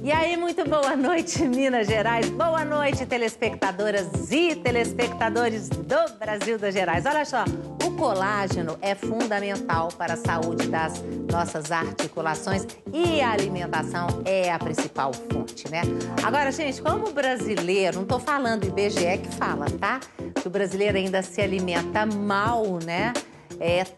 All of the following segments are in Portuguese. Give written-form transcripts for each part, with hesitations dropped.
E aí, muito boa noite, Minas Gerais. Boa noite, telespectadoras e telespectadores do Brasil das Gerais. Olha só, o colágeno é fundamental para a saúde das nossas articulações e a alimentação é a principal fonte, né? Agora, gente, como brasileiro, não tô falando IBGE que fala, tá? Que o brasileiro ainda se alimenta mal, né?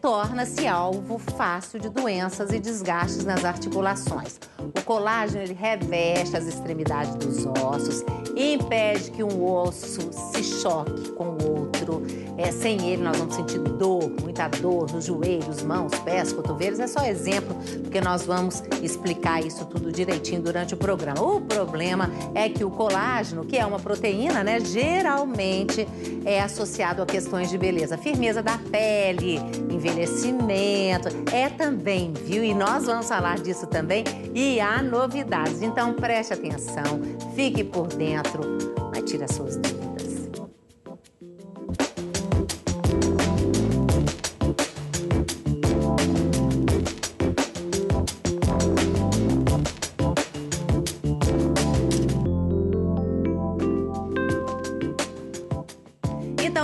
Torna-se alvo fácil de doenças e desgastes nas articulações. O colágeno ele reveste as extremidades dos ossos e impede que um osso se choque com o outro. Sem ele, nós vamos sentir dor, muita dor nos joelhos, mãos, pés, cotovelos. É só exemplo, porque nós vamos explicar isso tudo direitinho durante o programa. O problema é que o colágeno, que é uma proteína, né, geralmente é associado a questões de beleza, firmeza da pele, envelhecimento, também, viu? E nós vamos falar disso também e há novidades. Então preste atenção, fique por dentro, mas tire as suas dúvidas.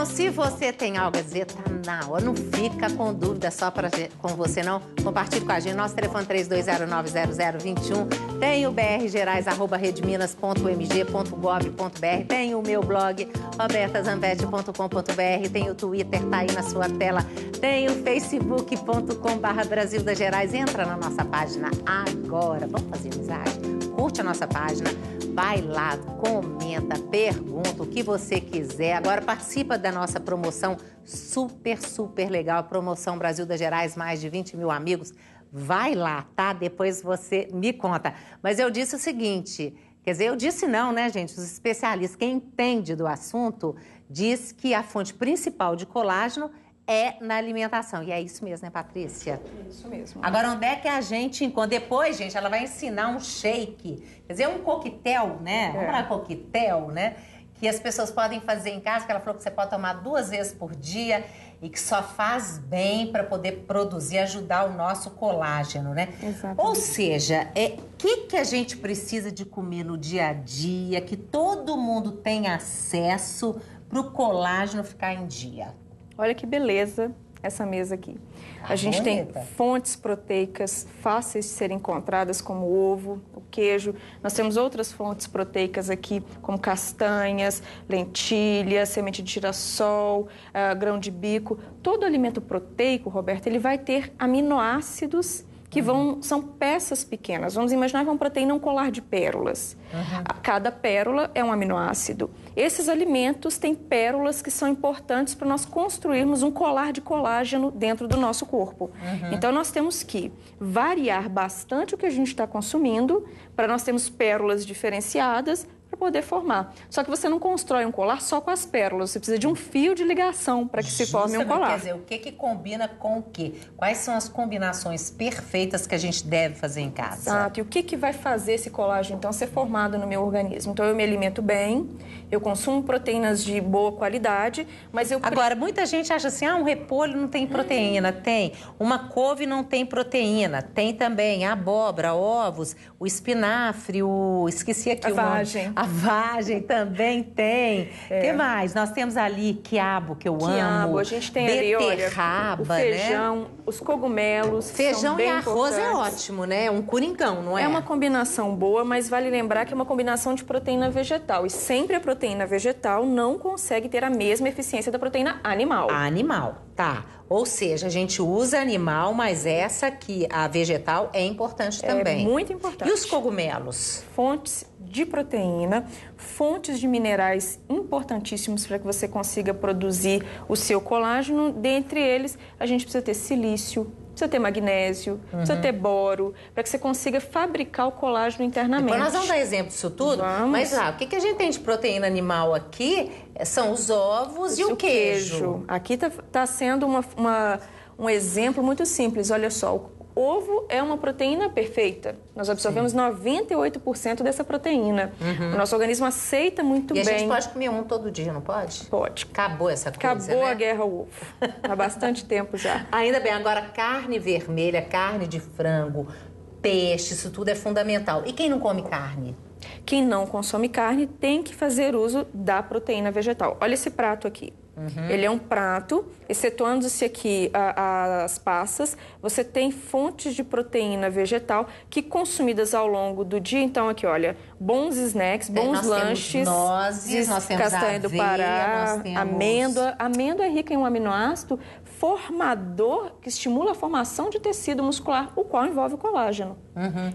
Se você tem algo a dizer, tá na hora, não fica com dúvida só com você não, compartilhe com a gente, nosso telefone 32090021, tem o brgerais@redminas.mg.gov.br, tem o meu blog robertazambete.com.br, tem o Twitter, tá aí na sua tela, tem o facebook.com/Brasil das Gerais, entra na nossa página agora, vamos fazer amizade, curte a nossa página, vai lá, comenta, pergunta o que você quiser. Agora participa da nossa promoção super legal, promoção Brasil das Gerais, mais de 20 mil amigos. Vai lá, tá? Depois você me conta. Mas eu disse o seguinte, quer dizer, eu disse não, né, gente? Os especialistas, quem entende do assunto, diz que a fonte principal de colágeno é na alimentação. E é isso mesmo, né, Patrícia? Isso mesmo. Agora, onde é que a gente encontra? Depois, gente, ela vai ensinar um shake. Quer dizer, um coquetel, né? Vamos falar coquetel, né? Que as pessoas podem fazer em casa, que ela falou que você pode tomar 2 vezes por dia e que só faz bem para poder produzir, ajudar o nosso colágeno, né? Exatamente. Ou seja, que a gente precisa de comer no dia a dia, que todo mundo tem acesso para o colágeno ficar em dia? Olha que beleza essa mesa aqui. A gente tem fontes proteicas fáceis de serem encontradas, como o ovo, o queijo. Nós temos outras fontes proteicas aqui, como castanhas, lentilhas, semente de girassol, grão de bico. Todo alimento proteico, Roberto, ele vai ter aminoácidos que são peças pequenas. Vamos imaginar que uma proteína é um colar de pérolas. Cada pérola é um aminoácido. Esses alimentos têm pérolas que são importantes para nós construirmos um colar de colágeno dentro do nosso corpo. Então, nós temos que variar bastante o que a gente está consumindo para nós termos pérolas diferenciadas para poder formar. Só que você não constrói um colar só com as pérolas, você precisa de um fio de ligação para que se forme um colar. Quer dizer, o que combina com o quê? Quais são as combinações perfeitas que a gente deve fazer em casa? Exato. E o que vai fazer esse colágeno, então, ser formado no meu organismo? Então, eu me alimento bem, eu consumo proteínas de boa qualidade, mas eu... Agora, muita gente acha assim, um repolho não tem proteína. Tem. Uma couve não tem proteína. Tem também a abóbora, ovos, o espinafre, esqueci aqui o nome. A vagem também tem. O que mais? Nós temos ali quiabo, que eu amo. A gente tem ali, olha, o feijão, né? Os cogumelos. Feijão e arroz é ótimo, né? É um coringão, não é? É uma combinação boa, mas vale lembrar que é uma combinação de proteína vegetal. E sempre a proteína vegetal não consegue ter a mesma eficiência da proteína animal. Animal, tá. Ou seja, a gente usa animal, mas essa aqui, a vegetal, é importante também. É muito importante. E os cogumelos? Fontes de proteína, fontes de minerais importantíssimos para que você consiga produzir o seu colágeno. Dentre eles, a gente precisa ter silício, precisa ter magnésio, precisa ter boro, para que você consiga fabricar o colágeno internamente. Depois nós vamos dar exemplo disso tudo, mas o que a gente tem de proteína animal aqui são os ovos e o queijo. Aqui está sendo um exemplo muito simples, olha só. Ovo é uma proteína perfeita. Nós absorvemos 98% dessa proteína. O nosso organismo aceita muito bem. E a gente pode comer um todo dia, não pode? Pode. Acabou essa coisa, Acabou né? a guerra ao ovo. Há bastante tempo já. Ainda bem. Agora, carne vermelha, carne de frango, peixe, isso tudo é fundamental. E quem não come carne? Quem não consome carne tem que fazer uso da proteína vegetal. Olha esse prato aqui. Ele é um prato, excetuando-se aqui as passas, você tem fontes de proteína vegetal que consumidas ao longo do dia. Então aqui, olha, bons snacks, bons lanches, nozes, nós temos castanha do Pará, amêndoa. Amêndoa é rica em um aminoácido formador que estimula a formação de tecido muscular, o qual envolve o colágeno.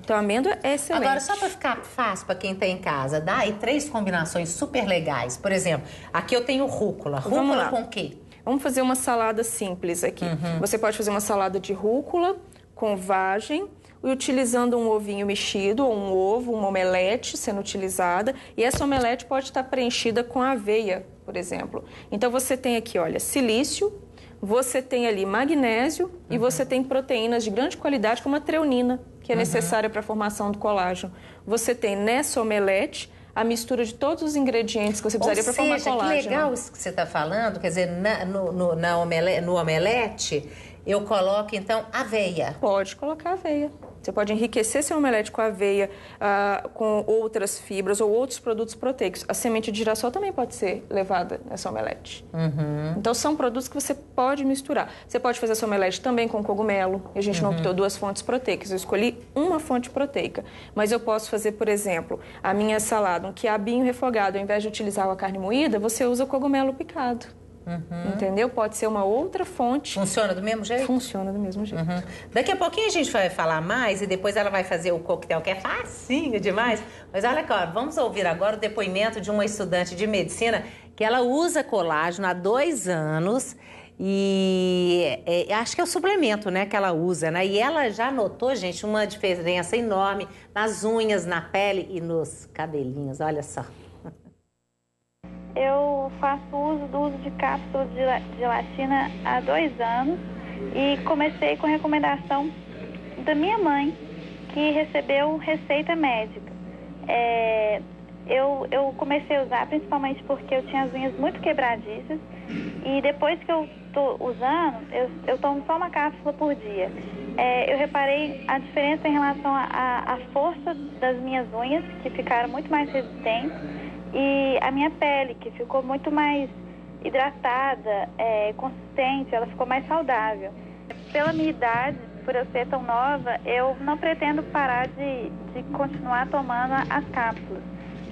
Então a amêndoa é excelente. Agora, só para ficar fácil para quem está em casa, dá aí 3 combinações super legais. Por exemplo, aqui eu tenho rúcula. Rúcula com o quê? Vamos fazer uma salada simples aqui. Você pode fazer uma salada de rúcula com vagem, e utilizando um ovinho mexido, ou um ovo, uma omelete sendo utilizada. E essa omelete pode estar preenchida com aveia, por exemplo. Então você tem aqui, olha, silício, você tem ali magnésio e você tem proteínas de grande qualidade, como a treonina, que é necessária para a formação do colágeno. Você tem nessa omelete a mistura de todos os ingredientes que você precisaria para formar colágeno. Que legal isso que você está falando, quer dizer, no omelete, eu coloco, então, aveia. Pode colocar aveia. Você pode enriquecer seu omelete com aveia, com outras fibras ou outros produtos proteicos. A semente de girassol também pode ser levada nessa omelete. Então, são produtos que você pode misturar. Você pode fazer essa omelete também com cogumelo. A gente não optou 2 fontes proteicas. Eu escolhi uma fonte proteica. Mas eu posso fazer, por exemplo, a minha salada, um quiabinho refogado. Ao invés de utilizar a carne moída, você usa cogumelo picado. Entendeu? Pode ser uma outra fonte. Funciona do mesmo jeito? Funciona do mesmo jeito. Daqui a pouquinho a gente vai falar mais e depois ela vai fazer o coquetel, que é facinho demais. Mas olha aqui, ó, vamos ouvir agora o depoimento de uma estudante de medicina que ela usa colágeno há 2 anos e acho que é o suplemento, né, que ela usa, né? E ela já notou, gente, uma diferença enorme nas unhas, na pele e nos cabelinhos. Olha só. Eu faço uso de cápsulas de gelatina há 2 anos e comecei com recomendação da minha mãe, que recebeu receita médica. Eu comecei a usar principalmente porque eu tinha as unhas muito quebradiças e depois que eu estou usando, eu tomo só uma cápsula por dia. Eu reparei a diferença em relação à força das minhas unhas, que ficaram muito mais resistentes, e a minha pele, que ficou muito mais hidratada, consistente, ela ficou mais saudável. Pela minha idade, por eu ser tão nova, eu não pretendo parar de continuar tomando as cápsulas.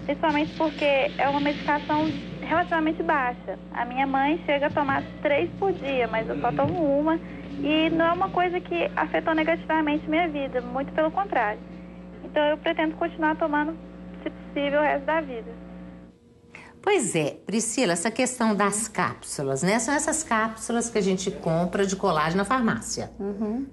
Principalmente porque é uma medicação relativamente baixa. A minha mãe chega a tomar 3 por dia, mas eu só tomo uma. E não é uma coisa que afetou negativamente minha vida, muito pelo contrário. Então eu pretendo continuar tomando, se possível, o resto da vida. Pois é, Priscila, essa questão das cápsulas, né? São essas cápsulas que a gente compra de colágeno na farmácia,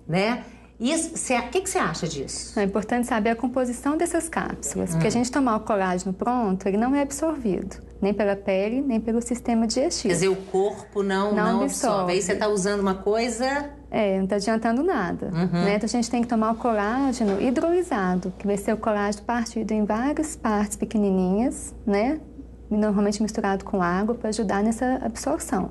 né? O que você acha disso? É importante saber a composição dessas cápsulas, porque a gente tomar o colágeno pronto, ele não é absorvido, nem pela pele, nem pelo sistema digestivo. Quer dizer, o corpo não absorve. Aí você está usando uma coisa... não está adiantando nada. Né? Então a gente tem que tomar o colágeno hidrolisado, que vai ser o colágeno partido em várias partes pequenininhas, né? Normalmente misturado com água para ajudar nessa absorção.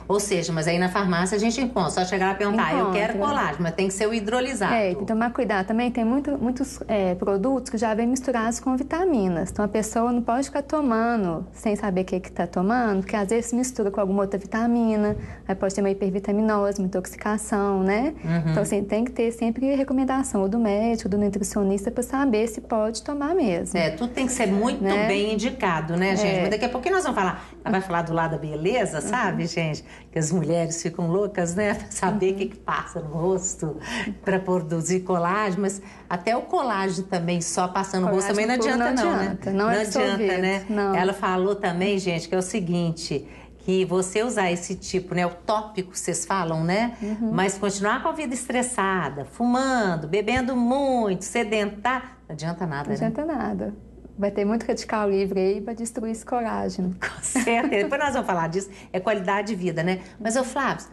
Ou seja, mas aí na farmácia a gente encontra, só chegar lá e perguntar, eu quero colágeno, mas tem que ser o hidrolisado. Tem que tomar cuidado. Também tem muitos produtos que já vêm misturados com vitaminas. Então a pessoa não pode ficar tomando sem saber o que está tomando, porque às vezes mistura com alguma outra vitamina, aí pode ter uma hipervitaminose, uma intoxicação, né? Então assim, tem que ter sempre recomendação ou do médico, do nutricionista, para saber se pode tomar mesmo. Tudo tem que ser muito bem indicado, né, gente? Mas daqui a pouquinho nós vamos falar. Ela vai falar do lado da beleza, sabe, gente? Que as mulheres ficam loucas, né? Pra saber o que passa no rosto para produzir colágeno. Mas até o colágeno também, só passando no rosto, também não adianta, né? Não adianta, né? Não. Ela falou também, gente, que é o seguinte... que você usar esse tipo, né, o tópico, vocês falam, né? Mas continuar com a vida estressada, fumando, bebendo muito, sedentário, não adianta nada, né? Não adianta nada. Vai ter muito radical livre aí para destruir esse colágeno. Com certeza. Depois nós vamos falar disso. É qualidade de vida, né? Mas, Flávio,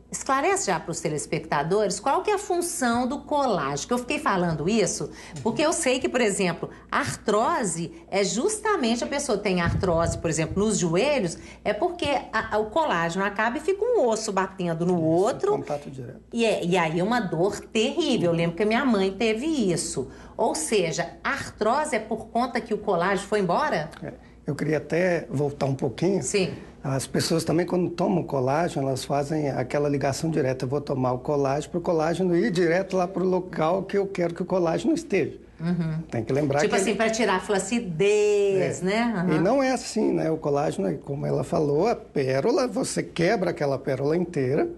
esclarece já para os telespectadores qual que é a função do colágeno. Que eu fiquei falando isso porque eu sei que, por exemplo, a artrose é justamente a pessoa tem artrose, por exemplo, nos joelhos, é porque o colágeno acaba e fica um osso batendo no outro. Contato direto. E aí é uma dor terrível. Eu lembro que a minha mãe teve isso. Ou seja, a artrose é por conta que o colágeno foi embora? Eu queria até voltar um pouquinho. Sim. As pessoas também, quando tomam colágeno, elas fazem aquela ligação direta. Eu vou tomar o colágeno para o colágeno ir direto lá para o local que eu quero que o colágeno esteja. Tem que lembrar tipo que... assim, para tirar a flacidez, né? E não é assim, né? O colágeno, como ela falou, a pérola, você quebra aquela pérola inteira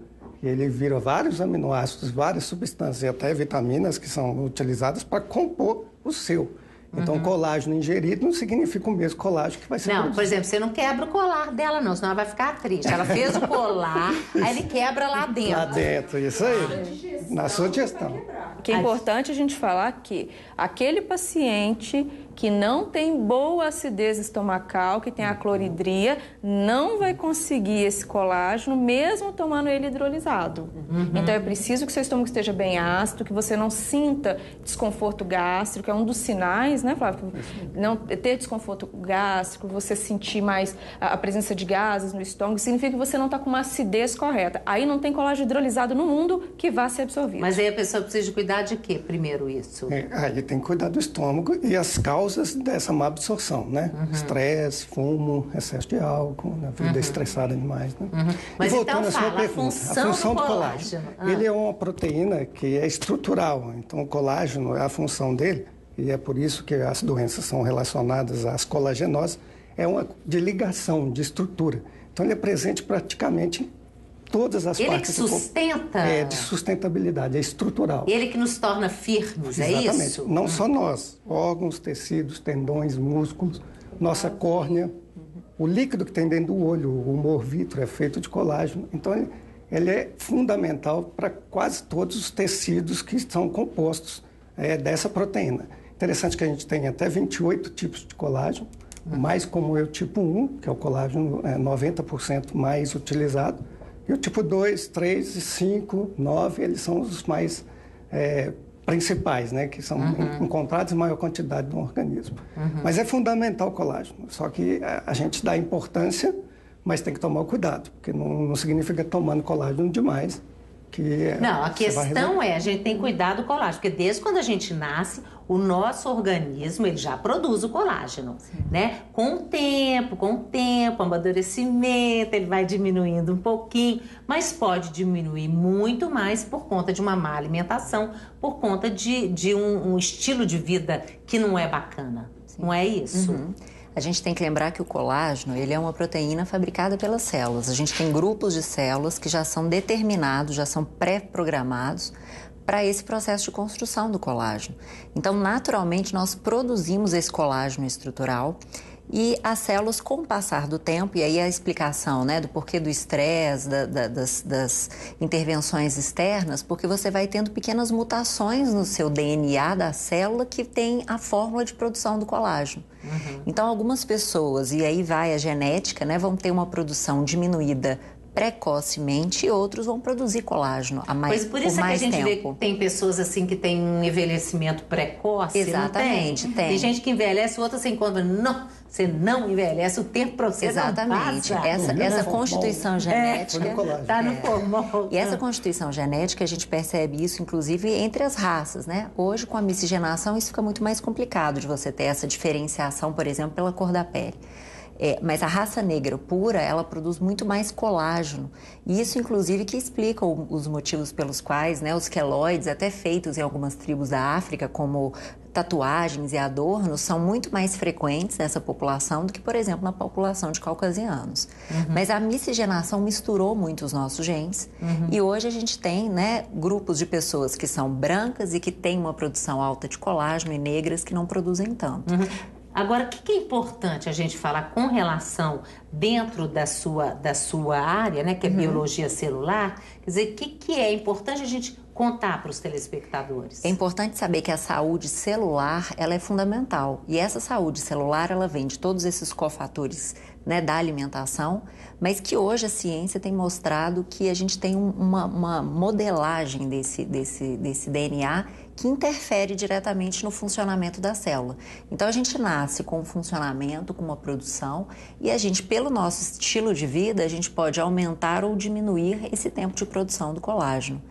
e ele vira vários aminoácidos, várias substâncias e até vitaminas que são utilizadas para compor o seu. Então, colágeno ingerido não significa o mesmo colágeno que vai ser produzido. Por exemplo, você não quebra o colar dela, não, senão ela vai ficar triste. Ela fez o colar, aí ele quebra lá dentro. Lá dentro, isso aí. Na sua digestão. Que é importante a gente falar que aquele paciente que não tem boa acidez estomacal, que tem a cloridria, não vai conseguir esse colágeno mesmo tomando ele hidrolisado. Então é preciso que seu estômago esteja bem ácido, que você não sinta desconforto gástrico, é um dos sinais, né, Flávio? Não ter desconforto gástrico, você sentir mais a presença de gases no estômago, significa que você não está com uma acidez correta. Aí não tem colágeno hidrolisado no mundo que vá ser absorvido. Mas aí a pessoa precisa de cuidar de quê, primeiro isso? Aí tem que cuidar do estômago e as causas dessa má absorção, né? Estresse, fumo, excesso de álcool, né? Vida estressada demais, né? Mas e voltando então à sua fala, pergunta, a função do colágeno. Ele é uma proteína que é estrutural, então o colágeno, a função dele, e é por isso que as doenças são relacionadas às colagenoses, é uma de ligação, de estrutura. Então ele é presente praticamente em todas as partes. Ele que sustenta? É, de sustentabilidade, é estrutural. Ele que nos torna firmes, é isso? Exatamente. Não só nós, órgãos, tecidos, tendões, músculos, nossa córnea, o líquido que tem dentro do olho, o humor vítreo é feito de colágeno. Então ele é fundamental para quase todos os tecidos que são compostos dessa proteína. Interessante que a gente tem até 28 tipos de colágeno, mais como é o tipo 1, que é o colágeno 90% mais utilizado. E o tipo 2, 3, 5, 9, eles são os mais principais, né? Que são encontrados em maior quantidade no organismo. Mas é fundamental o colágeno. Só que a gente dá importância, mas tem que tomar cuidado, porque não significa tomando colágeno demais. Não, a questão a gente tem que cuidar do colágeno, porque desde quando a gente nasce, o nosso organismo ele já produz o colágeno, né? Com o tempo, amadurecimento, ele vai diminuindo um pouquinho, mas pode diminuir muito mais por conta de uma má alimentação, por conta de um estilo de vida que não é bacana, não é isso? A gente tem que lembrar que o colágeno, ele é uma proteína fabricada pelas células. A gente tem grupos de células que já são determinados, já são pré-programados para esse processo de construção do colágeno. Então, naturalmente, nós produzimos esse colágeno estrutural e as células, com o passar do tempo, e aí a explicação, né, do porquê do estresse, das intervenções externas, porque você vai tendo pequenas mutações no seu DNA da célula que tem a fórmula de produção do colágeno. Então, algumas pessoas, e aí vai a genética, né, vão ter uma produção diminuída precocemente e outros vão produzir colágeno a mais tempo. Pois por isso é que a gente vê que tem pessoas assim que tem um envelhecimento precoce. Exatamente, não tem? Tem gente que envelhece, outra você encontra, não, você não envelhece, o tempo para você exatamente. não passa. Essa constituição genética está no formol. E essa constituição genética, a gente percebe isso, inclusive, entre as raças, né? Hoje, com a miscigenação, isso fica muito mais complicado de você ter essa diferenciação, por exemplo, pela cor da pele. Mas a raça negra pura, ela produz muito mais colágeno. E isso, inclusive, que explica os motivos pelos quais, né, os queloides, até feitos em algumas tribos da África, como tatuagens e adornos, são muito mais frequentes nessa população do que, por exemplo, na população de caucasianos. Mas a miscigenação misturou muito os nossos genes. E hoje a gente tem, né, grupos de pessoas que são brancas e que têm uma produção alta de colágeno e negras que não produzem tanto. Agora, o que é importante a gente falar com relação dentro da sua área, né, que é biologia celular? Quer dizer, o que é importante a gente contar para os telespectadores? É importante saber que a saúde celular, ela é fundamental. E essa saúde celular, ela vem de todos esses cofatores, né, da alimentação, mas que hoje a ciência tem mostrado que a gente tem uma modelagem desse DNA que interfere diretamente no funcionamento da célula. Então, a gente nasce com um funcionamento, com uma produção, e a gente, pelo nosso estilo de vida, a gente pode aumentar ou diminuir esse tempo de produção do colágeno.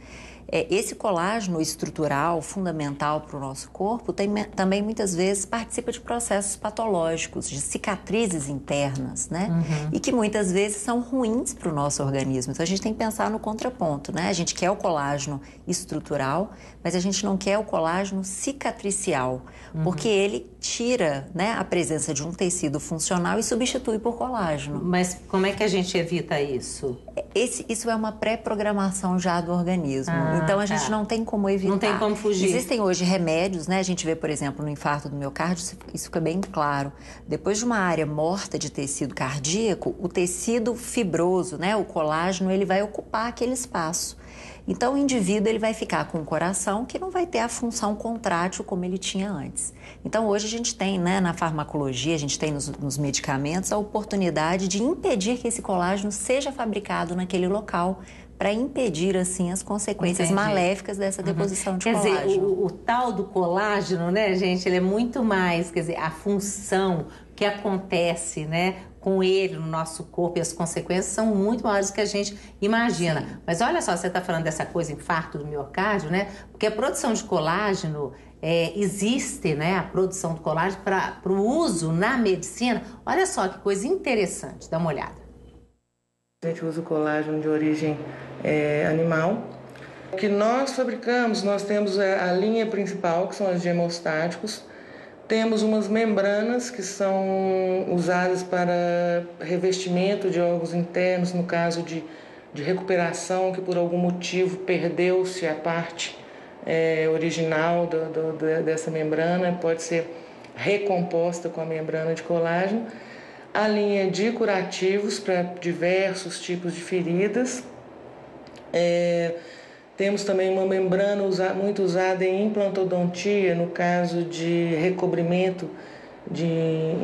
Esse colágeno estrutural, fundamental para o nosso corpo, também muitas vezes participa de processos patológicos, de cicatrizes internas, né? E que muitas vezes são ruins para o nosso organismo. Então a gente tem que pensar no contraponto, né? A gente quer o colágeno estrutural, mas a gente não quer o colágeno cicatricial, porque ele tira, né, a presença de um tecido funcional e substitui por colágeno. Mas como é que a gente evita isso? Isso é uma pré-programação já do organismo. Então, a gente não tem como evitar. Não tem como fugir. Existem hoje remédios, né? A gente vê, por exemplo, no infarto do miocárdio, isso fica bem claro. Depois de uma área morta de tecido cardíaco, o tecido fibroso, né, o colágeno, ele vai ocupar aquele espaço. Então, o indivíduo ele vai ficar com o coração que não vai ter a função contrátil como ele tinha antes. Então, hoje a gente tem, né, na farmacologia, a gente tem nos medicamentos a oportunidade de impedir que esse colágeno seja fabricado naquele local para impedir, assim, as consequências maléficas dessa deposição de colágeno. Quer dizer, o tal do colágeno, né, gente, ele é muito mais, quer dizer, a função que acontece, né, com ele no nosso corpo e as consequências são muito maiores do que a gente imagina. Sim. Mas olha só, você está falando dessa coisa, infarto do miocárdio, né? Porque a produção de colágeno, existe, né, a produção de colágeno para o uso na medicina. Olha só que coisa interessante, dá uma olhada. A gente usa o colágeno de origem animal. O que nós fabricamos, nós temos a linha principal, que são os hemostáticos. Temos umas membranas que são usadas para revestimento de órgãos internos, no caso de recuperação, que por algum motivo perdeu-se a parte original dessa membrana, pode ser recomposta com a membrana de colágeno. A linha de curativos para diversos tipos de feridas. Temos também uma membrana muito usada em implantodontia, no caso de recobrimento de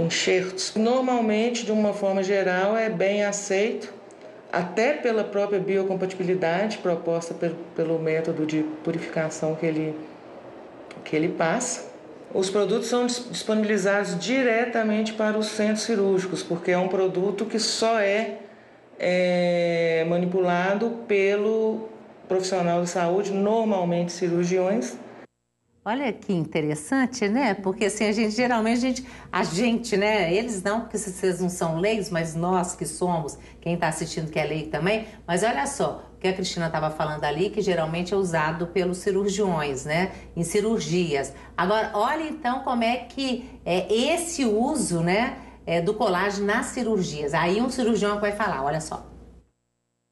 enxertos. Normalmente, de uma forma geral, é bem aceito, até pela própria biocompatibilidade proposta pelo método de purificação que ele passa. Os produtos são disponibilizados diretamente para os centros cirúrgicos, porque é um produto que só é manipulado pelo profissional de saúde, normalmente cirurgiões. Olha que interessante, né? Porque assim, a gente, né? Eles não, porque vocês não são leigos, mas nós que somos, quem está assistindo que é leigo também. Mas olha só, o que a Cristina estava falando ali, que geralmente é usado pelos cirurgiões, né? Em cirurgias. Agora, olha então como é que esse uso, né, do colágeno nas cirurgias. Aí um cirurgião vai falar, olha só.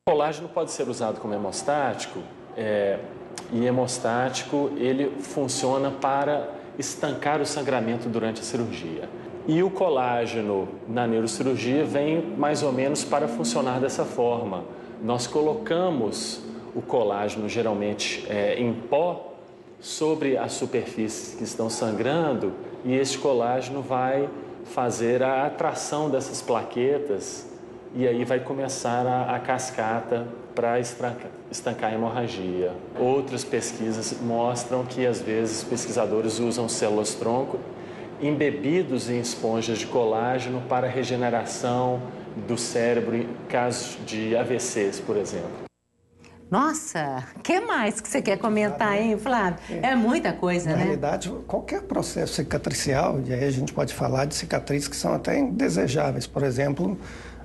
O colágeno pode ser usado como hemostático, e hemostático ele funciona para estancar o sangramento durante a cirurgia. E o colágeno na neurocirurgia vem mais ou menos para funcionar dessa forma. Nós colocamos o colágeno geralmente em pó sobre as superfícies que estão sangrando e este colágeno vai fazer a atração dessas plaquetas e aí vai começar a cascata para estancar a hemorragia. Outras pesquisas mostram que, às vezes, pesquisadores usam células-tronco embebidos em esponjas de colágeno para regeneração do cérebro em casos de AVCs, por exemplo. Nossa, o que mais que você quer comentar, hein, Flávio? É muita coisa, né? Na realidade, qualquer processo cicatricial, e aí a gente pode falar de cicatrizes que são até indesejáveis. Por exemplo,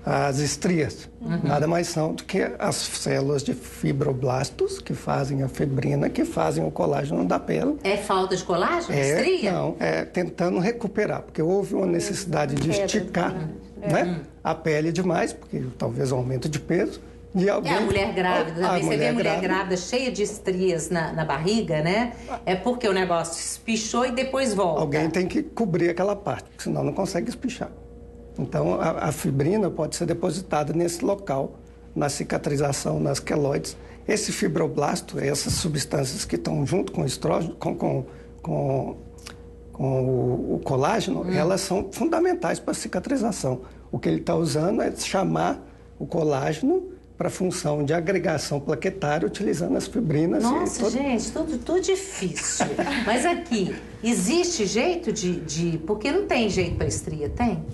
as estrias. Nada mais são do que as células de fibroblastos que fazem a fibrina, que fazem o colágeno da pele. É falta de colágeno? Estria? Não, é tentando recuperar, porque houve uma necessidade de esticar né, a pele demais, porque talvez aumento de peso. E alguém... a mulher grávida também. Você vê a mulher grávida cheia de estrias na barriga, né? É porque o negócio espichou e depois volta. Alguém tem que cobrir aquela parte, porque senão não consegue espichar. Então, a fibrina pode ser depositada nesse local na cicatrização, nas queloides. Esse fibroblasto, essas substâncias que estão junto com o estrógeno, com o colágeno, elas são fundamentais para a cicatrização. O que ele está usando é chamar o colágeno para a função de agregação plaquetária, utilizando as fibrinas. Nossa, gente, tudo difícil. Mas aqui, existe jeito de... Porque não tem jeito para estria, tem?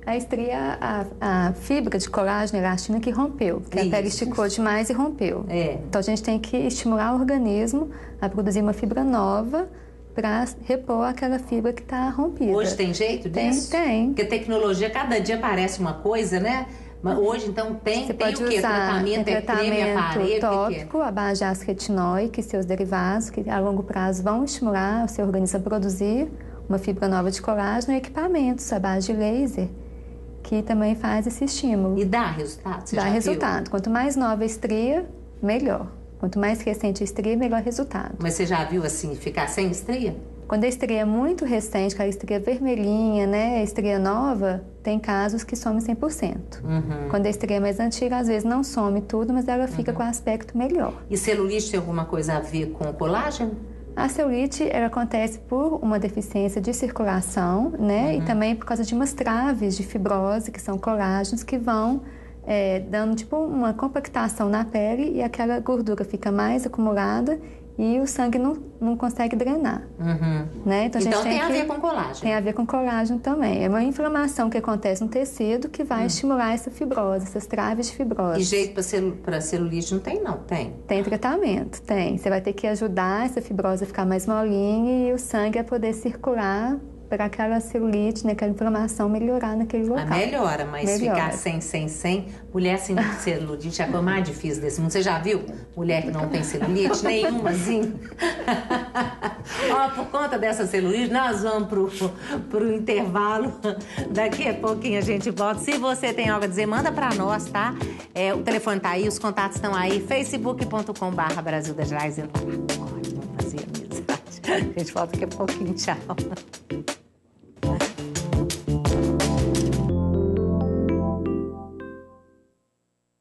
A estria, a fibra de colágeno e elastina que rompeu, que a pele esticou demais e rompeu. Então a gente tem que estimular o organismo a produzir uma fibra nova para repor aquela fibra que está rompida. Hoje tem jeito disso? Tem. Porque tecnologia, cada dia aparece uma coisa, né? Mas hoje, então, tem Você pode o quê? usar Tratamento tópico, à base de ácido retinóico e seus derivados, que a longo prazo vão estimular o seu organismo a produzir uma fibra nova de colágeno, e equipamentos à base de laser, que também faz esse estímulo. E dá resultado? Você dá já resultado. viu? Quanto mais nova a estria, melhor. Quanto mais recente a estria, melhor resultado. Mas você já viu, assim, ficar sem estria? Quando a estria é muito recente, aquela estria vermelhinha, né, a estria nova, tem casos que some 100%. Quando a estria é mais antiga, às vezes não some tudo, mas ela fica com aspecto melhor. E celulite tem alguma coisa a ver com o colágeno? A celulite, ela acontece por uma deficiência de circulação, né, e também por causa de umas traves de fibrose, que são colágenos, que vão dando tipo uma compactação na pele, e aquela gordura fica mais acumulada e o sangue não consegue drenar. Né? Então, tem a ver com colágeno. Tem a ver com colágeno também. É uma inflamação que acontece no tecido que vai estimular essa fibrose, essas traves de fibrose. E jeito para celulite não tem, não? Tem? Tem tratamento, tem. Você vai ter que ajudar essa fibrose a ficar mais molinha e o sangue a poder circular para aquela celulite, né, aquela inflamação melhorar naquele local. Melhora, mas ficar sem. Mulher sem celulite é a coisa mais difícil desse mundo. Você já viu mulher que não tem celulite? Nenhumazinha. Ó, por conta dessa celulite, nós vamos pro intervalo. Daqui a pouquinho a gente volta. Se você tem algo a dizer, manda para nós, tá? O telefone tá aí, os contatos estão aí. facebook.com/Brasil das Gerais. Vamos fazer amizade. A gente volta daqui a pouquinho. Tchau.